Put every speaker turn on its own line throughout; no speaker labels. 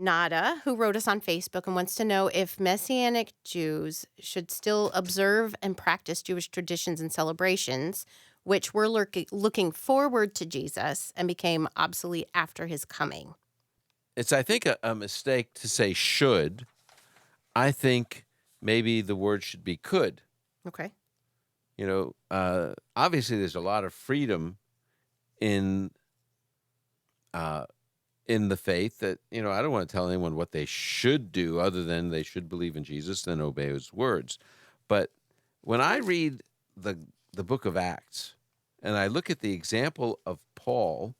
Nada, who wrote us on Facebook and wants to know if Messianic Jews should still observe and practice Jewish traditions and celebrations, which were looking forward to Jesus and became obsolete after his coming.
It's, I think, a mistake to say should. I think maybe the word should be could.
Okay.
Obviously, there's a lot of freedom in uh, in the faith that, I don't want to tell anyone what they should do other than they should believe in Jesus and obey his words. But when I read the book of Acts and I look at the example of Paul,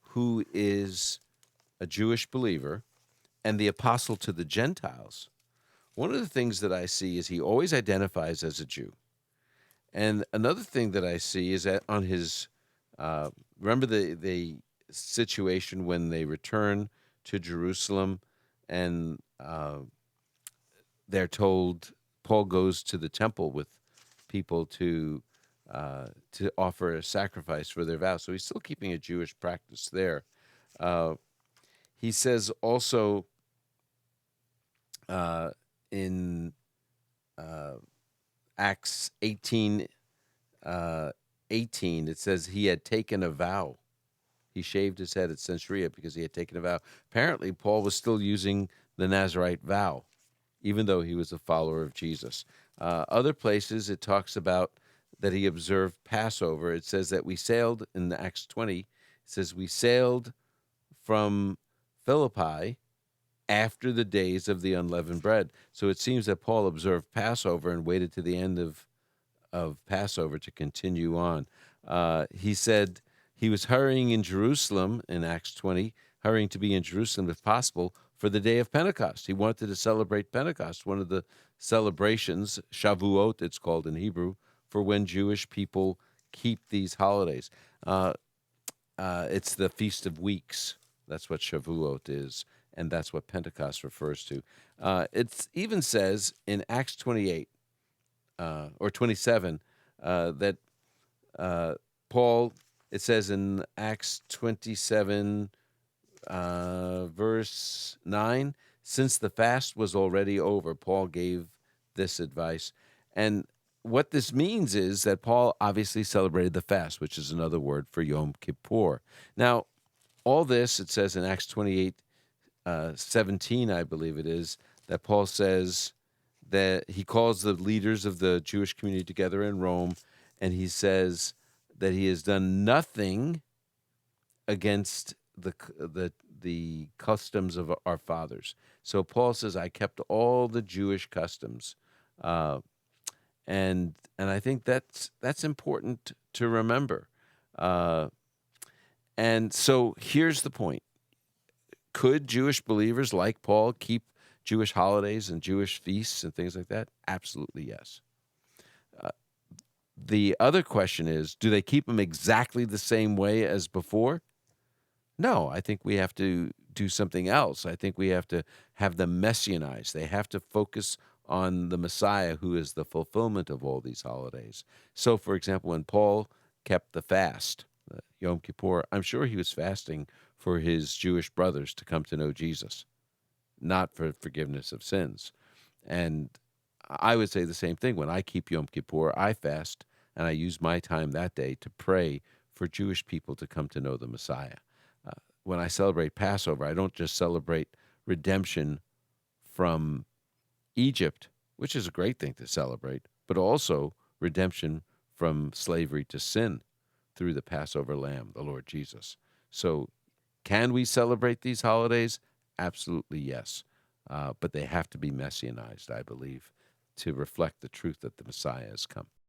who is a Jewish believer and the apostle to the Gentiles, one of the things that I see is he always identifies as a Jew. And another thing that I see is that on his, remember the situation when they return to Jerusalem and they're told Paul goes to the temple with people to offer a sacrifice for their vows. So he's still keeping a Jewish practice there. He says also in Acts 18, 18, it says he had taken a vow. He shaved his head at Caesarea because he had taken a vow. Apparently, Paul was still using the Nazirite vow, even though he was a follower of Jesus. Other places, it talks about that he observed Passover. It says that we sailed, in Acts 20, it says we sailed from Philippi after the days of the unleavened bread. So it seems that Paul observed Passover and waited to the end of Passover to continue on. He said he was hurrying in Jerusalem in Acts 20, hurrying to be in Jerusalem if possible for the day of Pentecost. He wanted to celebrate Pentecost, one of the celebrations, Shavuot it's called in Hebrew, for when Jewish people keep these holidays. It's the Feast of Weeks. That's what Shavuot is, and that's what Pentecost refers to. It even says in Acts 28 or 27 that Paul, it says in Acts 27, verse 9, since the fast was already over, Paul gave this advice. And what this means is that Paul obviously celebrated the fast, which is another word for Yom Kippur. Now, all this, it says in Acts 28, 17, I believe it is, that Paul says that he calls the leaders of the Jewish community together in Rome, and he says that he has done nothing against the customs of our fathers. So Paul says, I kept all the Jewish customs. And I think that's important to remember. And so here's the point. Could Jewish believers like Paul keep Jewish holidays and Jewish feasts and things like that? Absolutely, yes. The other question is, do they keep them exactly the same way as before? No, I think we have to do something else. I think we have to have them messianized. They have to focus on the Messiah, who is the fulfillment of all these holidays. So, for example, when Paul kept the fast, Yom Kippur, I'm sure he was fasting for his Jewish brothers to come to know Jesus, not for forgiveness of sins. And I would say the same thing. When I keep Yom Kippur, I fast, and I use my time that day to pray for Jewish people to come to know the Messiah. When I celebrate Passover, I don't just celebrate redemption from Egypt, which is a great thing to celebrate, but also redemption from slavery to sin through the Passover lamb, the Lord Jesus. So can we celebrate these holidays? Absolutely, yes. But they have to be messianized, I believe, to reflect the truth that the Messiah has come.